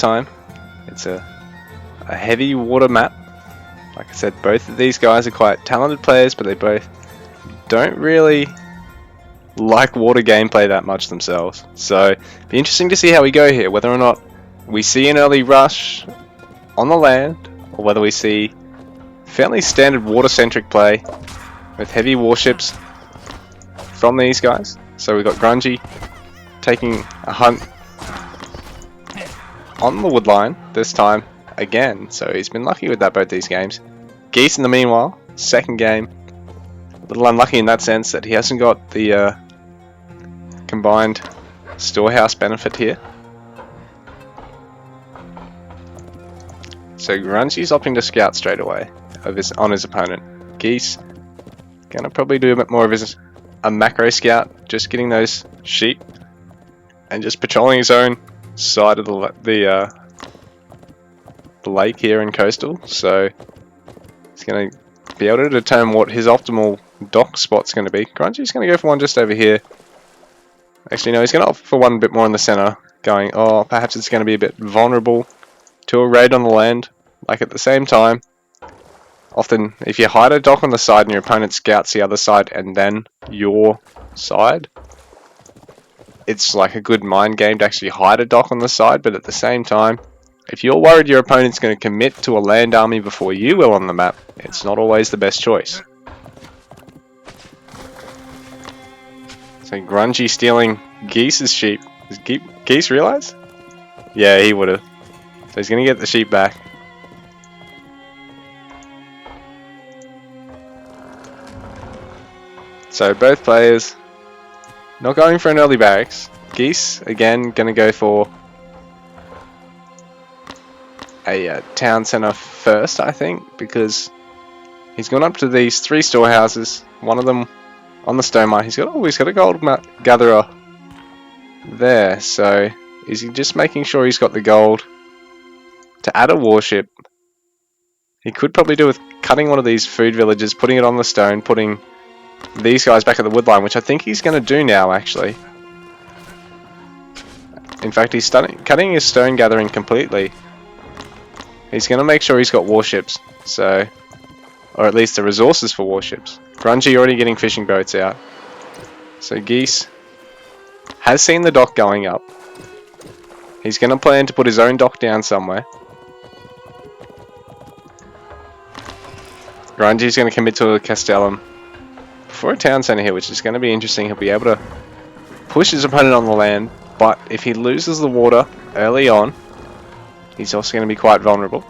time. It's a heavy water map. Like I said, both of these guys are quite talented players, but they both don't really like water gameplay that much themselves. So, be interesting to see how we go here, whether or not we see an early rush on the land, or whether we see fairly standard water-centric play with heavy warships from these guys. So we've got Grungy taking a hunt on the wood line this time again, so he's been lucky with that both these games. Geese in the meanwhile, second game, a little unlucky in that sense that he hasn't got the combined storehouse benefit here. So Grungy's opting to scout straight away on his opponent. Geese gonna probably do a bit more of a macro scout, just getting those sheep and just patrolling his own side of the lake here in coastal. So he's gonna be able to determine what his optimal dock spot's gonna be. Grungy's gonna go for one just over here. Actually, no, he's gonna opt for one a bit more in the center, going, oh, perhaps it's gonna be a bit vulnerable to a raid on the land. Like at the same time, often if you hide a dock on the side and your opponent scouts the other side and then your side, it's like a good mind game to actually hide a dock on the side. But at the same time, if you're worried your opponent's going to commit to a land army before you will on the map, it's not always the best choice. So Grungy stealing Geese's sheep. Does Geese realize? Yeah, he would have. So he's going to get the sheep back. So both players not going for an early barracks. Geese again going to go for a town centre first, I think, because he's gone up to these 3 storehouses. One of them on the stone mine. He's got a gold gatherer there. So is he just making sure he's got the gold to add a warship? He could probably do with cutting one of these food villages, putting it on the stone, putting these guys back at the wood line, which I think he's going to do now, actually. In fact, he's cutting his stone gathering completely. He's going to make sure he's got warships, so, or at least the resources for warships. Grungy already getting fishing boats out. So Geese has seen the dock going up. He's going to plan to put his own dock down somewhere. Grungy's going to commit to a castellum for a town centre here, which is going to be interesting. He'll be able to push his opponent on the land, but if he loses the water early on, he's also going to be quite vulnerable.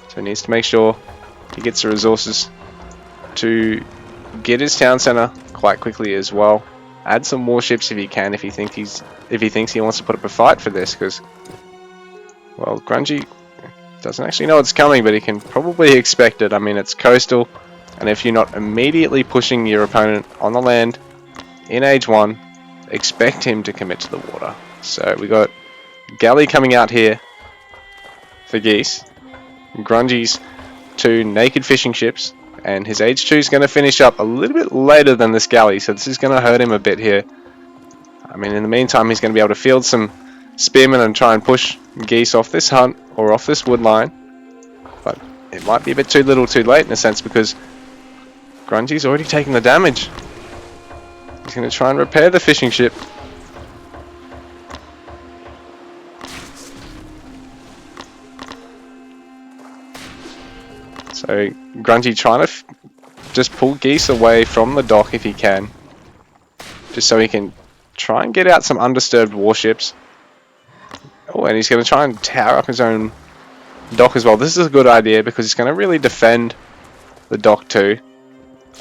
So he needs to make sure he gets the resources to get his town centre quite quickly as well. Add some warships if he can, if he thinks he wants to put up a fight for this, because, well, Grungy doesn't actually know it's coming, but he can probably expect it. I mean, it's coastal, and if you're not immediately pushing your opponent on the land in Age 1, expect him to commit to the water. So we got Galley coming out here for Geese. Grungy's 2 naked fishing ships, and his Age 2 is going to finish up a little bit later than this Galley, so this is going to hurt him a bit here. I mean, in the meantime, he's going to be able to field some spearmen and try and push Geese off this hunt or off this wood line, but it might be a bit too little too late in a sense, because Grungy's already taken the damage. He's going to try and repair the fishing ship. So Grungy trying to just pull Geese away from the dock if he can, just so he can try and get out some undisturbed warships. Oh, and he's going to try and tower up his own dock as well. This is a good idea because he's going to really defend the dock too.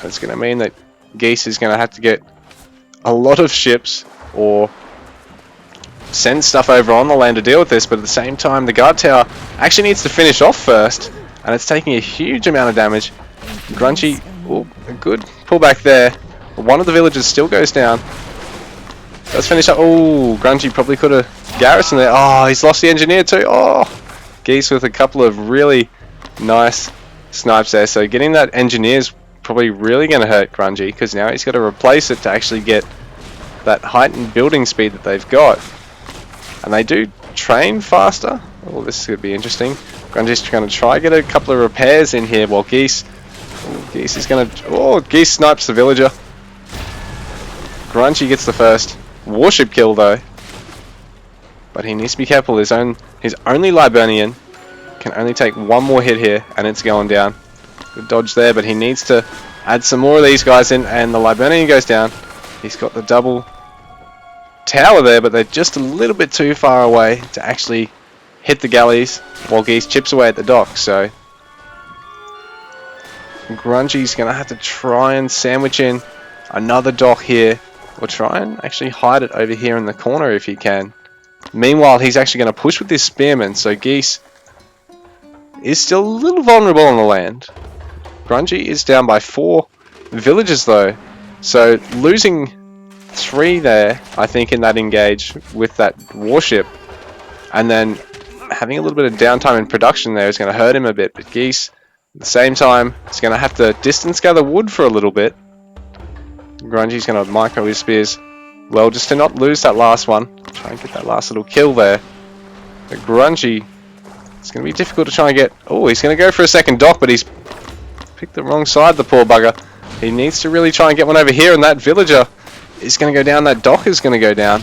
It's going to mean that Geese is going to have to get a lot of ships or send stuff over on the land to deal with this, but at the same time the guard tower actually needs to finish off first, and it's taking a huge amount of damage. Grungy, oh, a good pullback there. One of the villages still goes down. Let's finish up. Oh, Grungy probably could have garrisoned there. Oh, he's lost the engineer too. Oh, Geese with a couple of really nice snipes there. So getting that engineer's probably really going to hurt Grungy, because now he's got to replace it to actually get that heightened building speed that they've got. And they do train faster Oh, this is going to be interesting. Grungy's going to try to get a couple of repairs in here while Geese... Oh, Geese is going to... Oh, Geese snipes the villager. Grungy gets the first warship kill though. But he needs to be careful. His only Liburnian can only take one more hit here and it's going down. Good dodge there, but he needs to add some more of these guys in, and the Liburnian goes down. He's got the double tower there, but they're just a little bit too far away to actually hit the galleys while Geese chips away at the dock. So Grungy's going to have to try and sandwich in another dock here, or try and actually hide it over here in the corner if he can. Meanwhile, he's actually going to push with this spearman, so Geese is still a little vulnerable on the land. Grungy is down by 4 villages though, so losing 3 there, I think, in that engage with that warship, and then having a little bit of downtime in production there is going to hurt him a bit. But Geese, at the same time, is going to have to distance gather wood for a little bit. Grungy's going to micro his spears well, just to not lose that last one. Try and get that last little kill there. But Grungy, it's going to be difficult to try and get... Oh, he's going to go for a second dock, but he's picked the wrong side, the poor bugger. He needs to really try and get one over here, and that villager is going to go down. That dock is going to go down.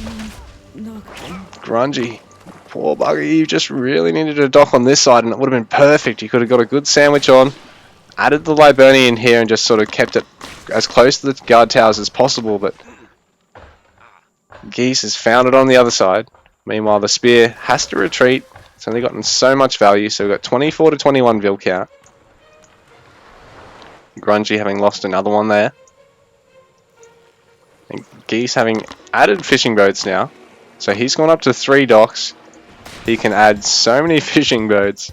Grungy, poor bugger, you just really needed a dock on this side, and it would have been perfect. You could have got a good sandwich on, added the Liburnian here, and just sort of kept it as close to the guard towers as possible, but Geese has found it on the other side. Meanwhile, the spear has to retreat. It's only gotten so much value, so we've got 24 to 21 vil count. Grungy having lost another one there. And Geese having added fishing boats now. So he's gone up to 3 docks. He can add so many fishing boats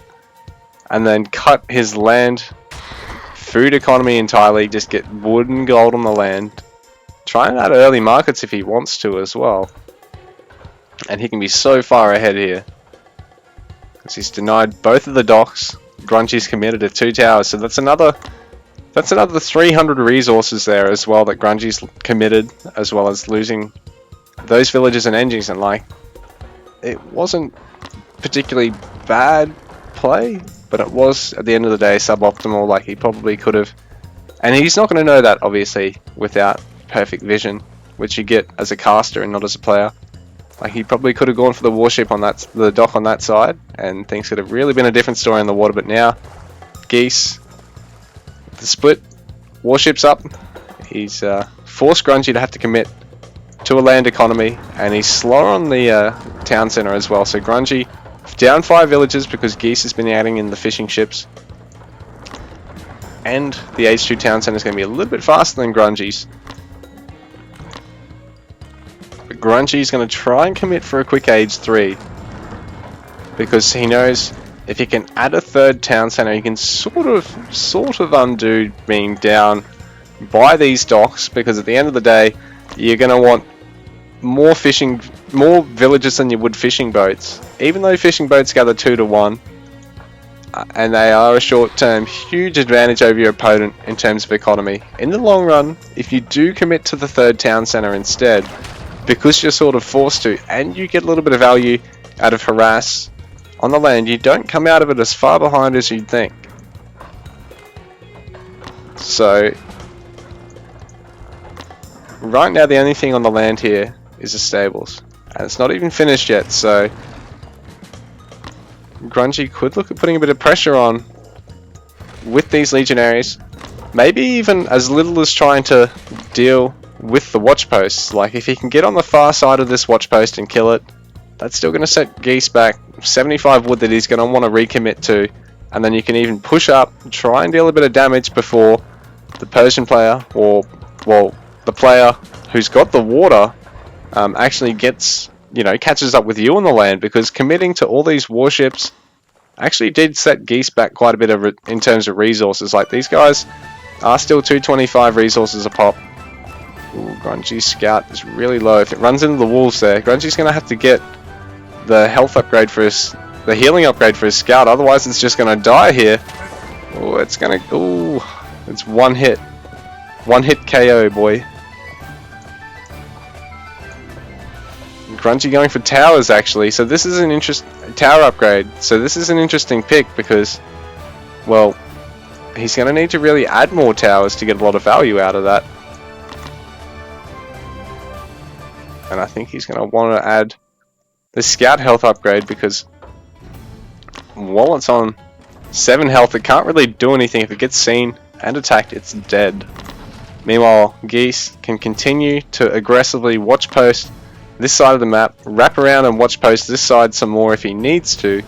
and then cut his land food economy entirely, just get wood and gold on the land. Try and add early markets if he wants to as well. And he can be so far ahead here, because he's denied both of the docks. Grungy's committed to 2 towers, so that's another 300 resources there as well that Grungy's committed, as well as losing those villages and engines. And like, it wasn't particularly bad play, but it was at the end of the day suboptimal. Like, he probably could have, and he's not going to know that obviously without perfect vision, which you get as a caster and not as a player. Like, he probably could have gone for the warship on the dock on that side, and things could have really been a different story in the water. But now, Geese, the split, warships up. He's forced Grungy to have to commit to a land economy, and he's slower on the town center as well. So Grungy down 5 villages because Geese has been adding in the fishing ships, and the H2 town center is going to be a little bit faster than Grungy's. But Grungy's going to try and commit for a quick age 3, because he knows if he can add a 3rd town center, he can sort of undo being down by these docks, because at the end of the day, you're going to want more villages than you would fishing boats. Even though fishing boats gather 2 to 1, and they are a short-term huge advantage over your opponent in terms of economy, in the long run, if you do commit to the 3rd town center instead, because you're sort of forced to, and you get a little bit of value out of harass on the land, you don't come out of it as far behind as you'd think. So right now the only thing on the land here is the stables, and it's not even finished yet, so Grungy could look at putting a bit of pressure on with these legionaries, maybe even as little as trying to deal with the watch posts. Like, if he can get on the far side of this watch post and kill it, that's still going to set Geese back 75 wood that he's going to want to recommit to, and then you can even push up, try and deal a bit of damage before the Persian player, or, well, the player who's got the water actually gets, catches up with you on the land, because committing to all these warships actually did set Geese back quite a bit in terms of resources. Like, these guys are still 225 resources a pop. Ooh, Grungy's scout is really low. If it runs into the wolves there, Grungy's going to have to get the health upgrade for the healing upgrade for his scout, otherwise it's just going to die here. Oh, it's one hit KO, boy. Grungy going for towers actually, so this is an tower upgrade. So this is an interesting pick because, well, he's going to need to really add more towers to get a lot of value out of that. And I think he's going to want to add the scout health upgrade because while it's on 7 health, it can't really do anything. If it gets seen and attacked, it's dead. Meanwhile, Geese can continue to aggressively watch post this side of the map, wrap around and watch post this side some more if he needs to.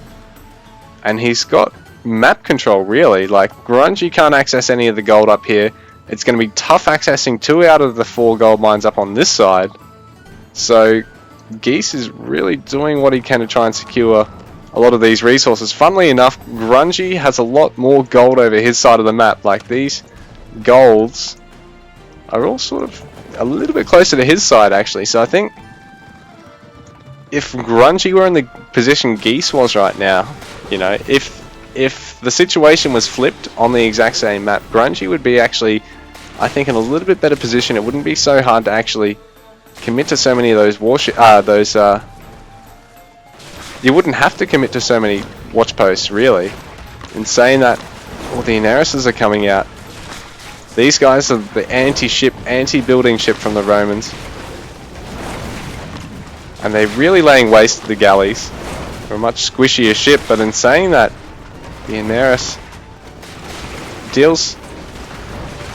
And he's got map control really. Like, Grungy can't access any of the gold up here. It's going to be tough accessing 2 out of the 4 gold mines up on this side. So Geese is really doing what he can to try and secure a lot of these resources. Funnily enough, Grungy has a lot more gold over his side of the map. Like, these golds are all sort of a little bit closer to his side actually. So I think if Grungy were in the position Geese was right now, you know, if the situation was flipped on the exact same map, Grungy would be actually, I think, in a little bit better position. It wouldn't be so hard to actually commit to so many of those you wouldn't have to commit to so many watch posts really. In saying that, all the Inaruses are coming out. These guys are the anti-ship, anti-building ship from the Romans. And they're really laying waste to the galleys. They're a much squishier ship, but in saying that, the Inarus deals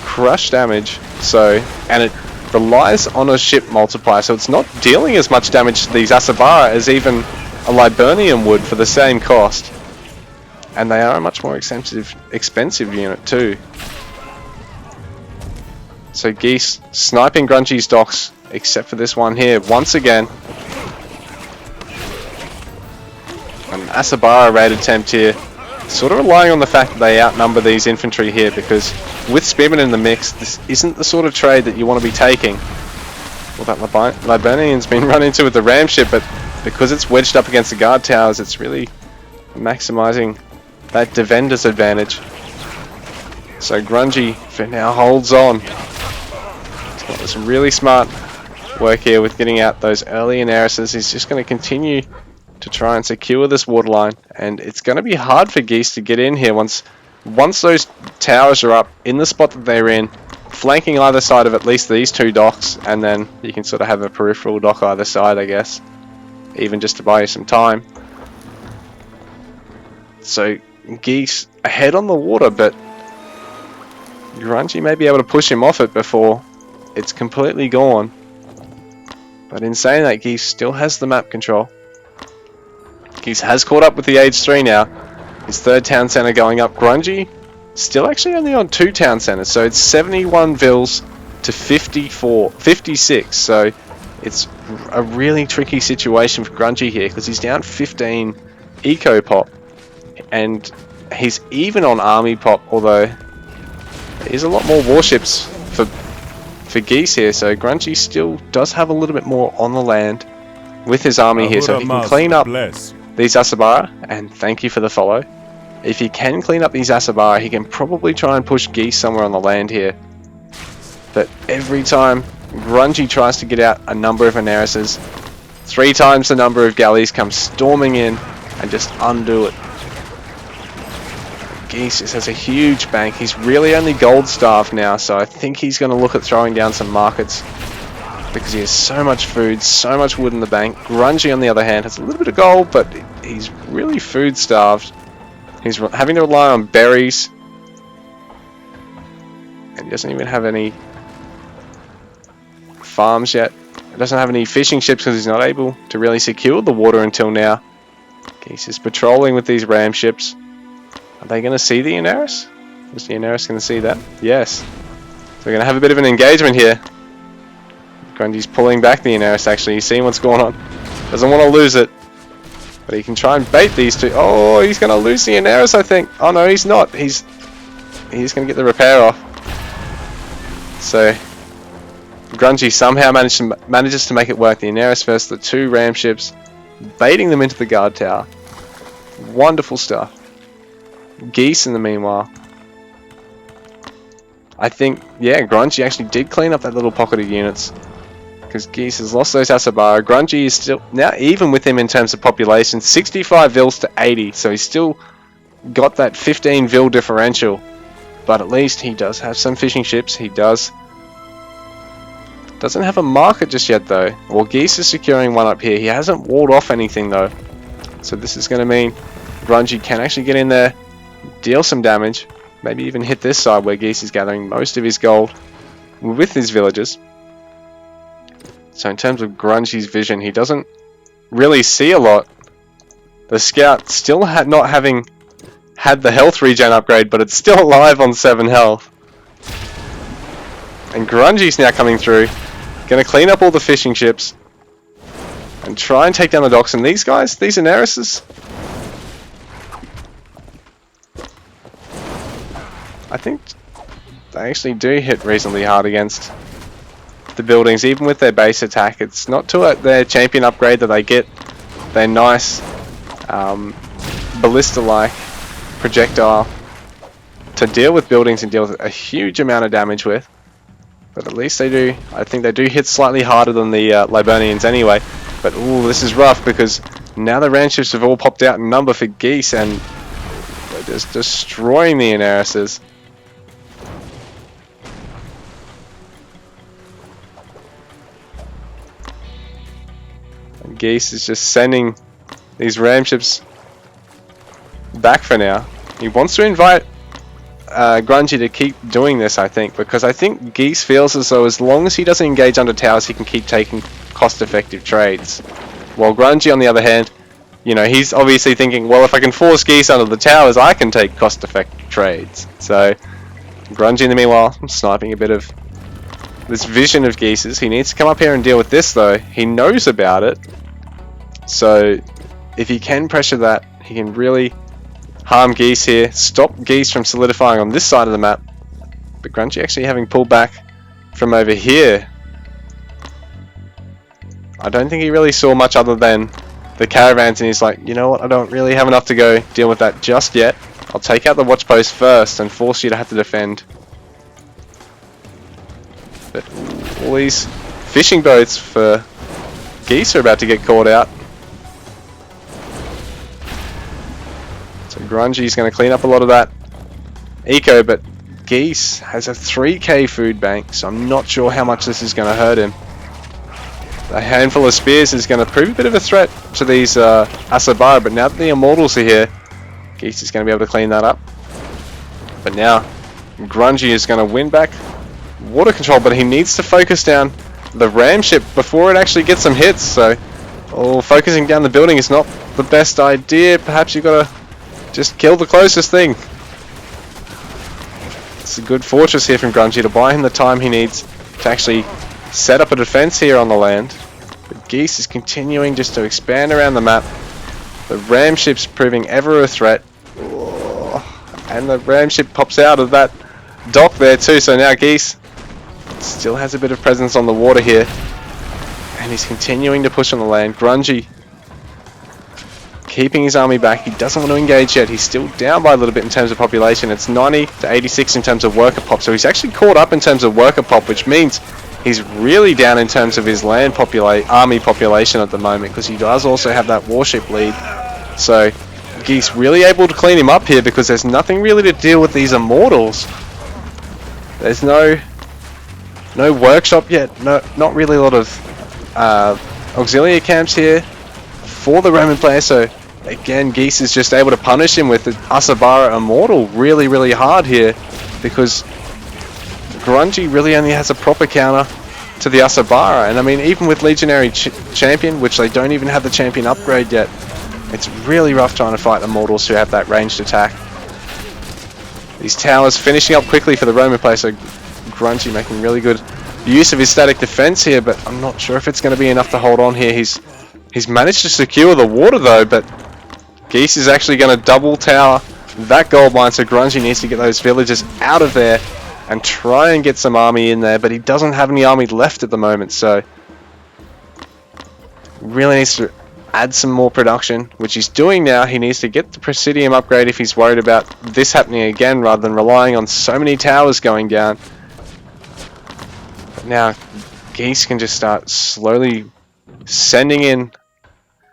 crush damage, so, and it relies on a ship multiplier, so it's not dealing as much damage to these Asabara as even a Liburnian would for the same cost. And they are a much more expensive unit too. So Geese sniping Grungy's docks, except for this one here, once again. An Asabara raid attempt here, sort of relying on the fact that they outnumber these infantry here, because with Spearmen in the mix, this isn't the sort of trade that you want to be taking. Well, that Liburnian's been run into with the ram ship, but because it's wedged up against the guard towers, it's really maximizing that defender's advantage. So Grungy for now holds on. He's got some really smart work here with getting out those early Inaruses. He's just going to continue to try and secure this waterline, and it's going to be hard for Geese to get in here once those towers are up in the spot that they're in, flanking either side of at least these 2 docks, and then you can sort of have a peripheral dock either side, I guess, even just to buy you some time. So Geese ahead on the water, but Grungy may be able to push him off it before it's completely gone. But in saying that, Geese still has the map control. Geese has caught up with the Age 3 now. His 3rd town centre going up. Grungy still actually only on 2 town centres, so it's 71 vills to 56. So it's a really tricky situation for Grungy here, because he's down 15 eco pop, and he's even on army pop, although there's a lot more warships for Geese here. So Grungy still does have a little bit more on the land with his army here, so he can clean up these Asabara, and thank you for the follow. If he can clean up these Asabara, he can probably try and push Geese somewhere on the land here. But every time Grungy tries to get out a number of Inaruses, 3 times the number of galleys come storming in and just undo it. Geese just has a huge bank. He's really only gold starved now, so I think he's going to look at throwing down some markets, because he has so much food, so much wood in the bank. Grungy, on the other hand, has a little bit of gold, but he's really food starved. He's having to rely on berries, and he doesn't even have any farms yet. He doesn't have any fishing ships because he's not able to really secure the water until now. Geese is patrolling with these ram ships. Are they going to see the Inarus? Is the Inarus going to see that? Yes. So we're going to have a bit of an engagement here. Grungy's pulling back the Inarus actually. He's seeing what's going on. Doesn't want to lose it. But he can try and bait these 2. Oh, he's going to lose the Inarus, I think. Oh no, he's not. He's going to get the repair off. So Grungy somehow manages to make it work. The Inarus versus the 2 ram ships, baiting them into the guard tower. Wonderful stuff. Geese in the meanwhile, I think, yeah, Grungy actually did clean up that little pocket of units, because because Geese has lost those Asabara. Grungy is still now even with him in terms of population, 65 vils to 80, so he's still got that 15 vil differential. But at least he does have some fishing ships. He doesn't have a market just yet though. Well, Geese is securing one up here. He hasn't walled off anything though, so this is going to mean Grungy can actually get in there, deal some damage, maybe even hit this side where Geese is gathering most of his gold with his villagers. So in terms of Grungy's vision, he doesn't really see a lot. The scout still not having had the health regen upgrade, but it's still alive on 7 health. And Grungy's now coming through, going to clean up all the fishing ships and try and take down the docks. And these guys, these Anereses, I think they actually do hit reasonably hard against the buildings, even with their base attack. It's not to their champion upgrade that they get their nice ballista-like projectile to deal with buildings and deal with a huge amount of damage with. But at least they do, I think they do hit slightly harder than the Liburnians anyway. But ooh, this is rough because now the ram ships have all popped out in number for Geese and they're just destroying the Anereses. Geese is just sending these ram ships back for now. He wants to invite Grungy to keep doing this, I think, because I think Geese feels as though as long as he doesn't engage under towers, he can keep taking cost-effective trades. While Grungy, on the other hand, you know, he's obviously thinking, well, if I can force Geese under the towers, I can take cost-effective trades. So Grungy, in the meanwhile, sniping a bit of this vision of Geese's. He needs to come up here and deal with this, though. He knows about it. So if he can pressure that, he can really harm Geese here, stop Geese from solidifying on this side of the map. But Grungy actually having pulled back from over here, I don't think he really saw much other than the caravans, and he's like, you know what, I don't really have enough to go deal with that just yet. I'll take out the watch post first and force you to have to defend. But all these fishing boats for Geese are about to get caught out. So Grungy's going to clean up a lot of that eco, but Geese has a 3k food bank, so I'm not sure how much this is going to hurt him. A handful of spears is going to prove a bit of a threat to these Asabara, but now that the Immortals are here, Geese is going to be able to clean that up. But now Grungy is going to win back water control, but he needs to focus down the ram ship before it actually gets some hits. So focusing down the building is not the best idea. Perhaps you've got to just kill the closest thing. It's a good fortress here from Grungy to buy him the time he needs to actually set up a defense here on the land. But Geese is continuing just to expand around the map. The ram ship's proving ever a threat. And the ram ship pops out of that dock there too, so now Geese still has a bit of presence on the water here. And he's continuing to push on the land. Grungy keeping his army back. He doesn't want to engage yet. He's still down by a little bit in terms of population. It's 90 to 86 in terms of worker pop. So he's actually caught up in terms of worker pop, which means he's really down in terms of his land army population at the moment, because he does also have that warship lead. So Geese really able to clean him up here, because there's nothing really to deal with these Immortals. There's no workshop yet. Not really a lot of auxiliary camps here for the Roman player. So again, Geese is just able to punish him with the Asabara Immortal really, really hard here, because Grungy really only has a proper counter to the Asabara. And I mean, even with Legionary Champion, which they don't even have the Champion upgrade yet, it's really rough trying to fight Immortals who have that ranged attack. These towers finishing up quickly for the Roman player, so Grungy making really good use of his static defense here, but I'm not sure if it's going to be enough to hold on here. He's managed to secure the water though, but Geese is actually going to double tower that gold mine, so Grungy needs to get those villagers out of there and try and get some army in there, but he doesn't have any army left at the moment, so really needs to add some more production, which he's doing now. He needs to get the Presidium upgrade if he's worried about this happening again, rather than relying on so many towers going down. But now Geese can just start slowly sending in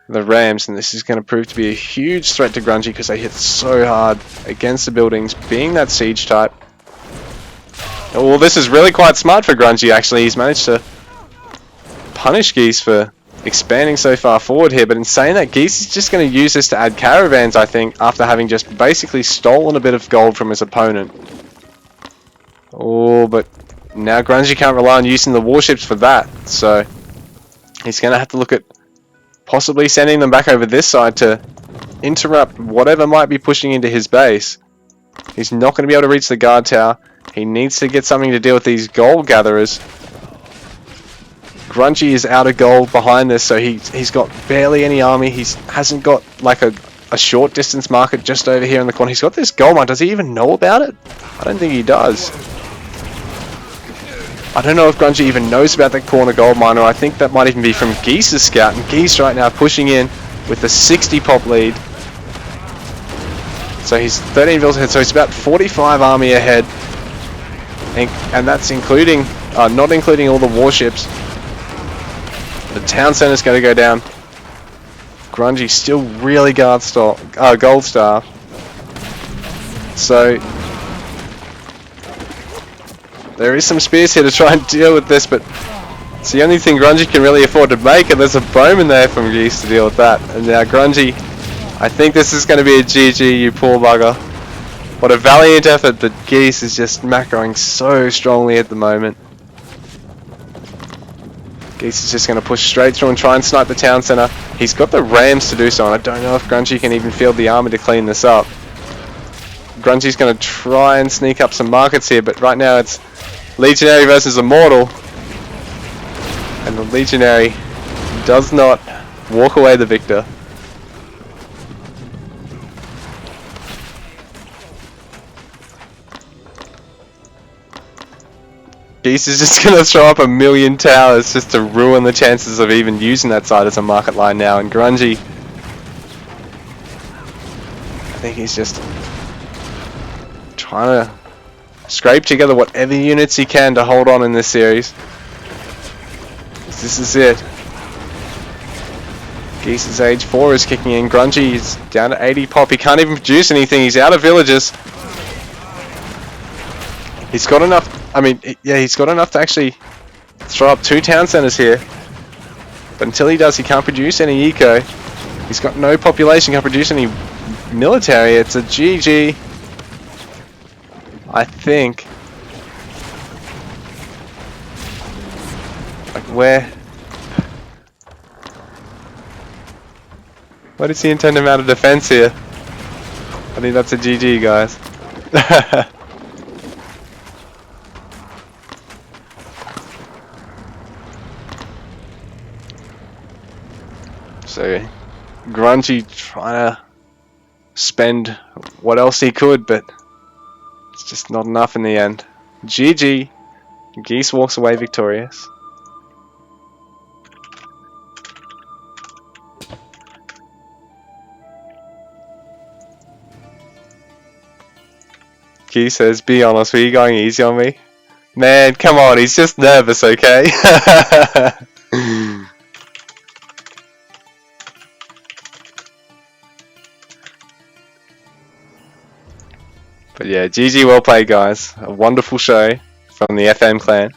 the Rams, and this is going to prove to be a huge threat to Grungy because they hit so hard against the buildings, being that siege type. Oh, well, this is really quite smart for Grungy, actually. He's managed to punish Geese for expanding so far forward here, but in saying that, Geese is just going to use this to add caravans, I think, after having just basically stolen a bit of gold from his opponent. Oh, but now Grungy can't rely on using the warships for that, so he's going to have to look at possibly sending them back over this side to interrupt whatever might be pushing into his base. He's not going to be able to reach the guard tower. He needs to get something to deal with these gold gatherers. Grungy is out of gold behind this, so he's got barely any army. He hasn't got like a short distance market just over here in the corner. He's got this gold mine. Does he even know about it? I don't think he does. I don't know if Grungy even knows about that corner gold mine, or I think that might even be from Geese's scout. And Geese right now pushing in with a 60 pop lead. So he's 13 vills ahead, so he's about 45 army ahead. And that's including, not including all the warships. The town center's going to go down. Grungy still really gold star. So there is some spears here to try and deal with this, but it's the only thing Grungy can really afford to make, and there's a bowman there from Geese to deal with that. And now Grungy, I think this is going to be a GG, you poor bugger. What a valiant effort, but Geese is just macroing so strongly at the moment. Geese is just going to push straight through and try and snipe the town centre. He's got the Rams to do so, and I don't know if Grungy can even field the army to clean this up. Grungy's going to try and sneak up some markets here, but right now it's Legionary versus Immortal. And the Legionary does not walk away the victor. Geese is just going to throw up a million towers just to ruin the chances of even using that side as a market line now. And Grungy, I think he's just trying to scrape together whatever units he can to hold on in this series. This is it. Geese's age 4 is kicking in. Grungy is down to 80 pop. He can't even produce anything. He's out of villages. He's got enough. I mean, yeah, he's got enough to actually throw up 2 town centers here. But until he does, he can't produce any eco. He's got no population, can't produce any military. It's a GG, I think. Like, where does he intend to mount a defense here? I think that's a GG, guys. So, Grungy trying to spend what else he could, but it's just not enough in the end. GG. Geese walks away victorious. Geese says, be honest, were you going easy on me? Man, come on, he's just nervous, okay? But yeah, GG, well played, guys. A wonderful show from the FM clan.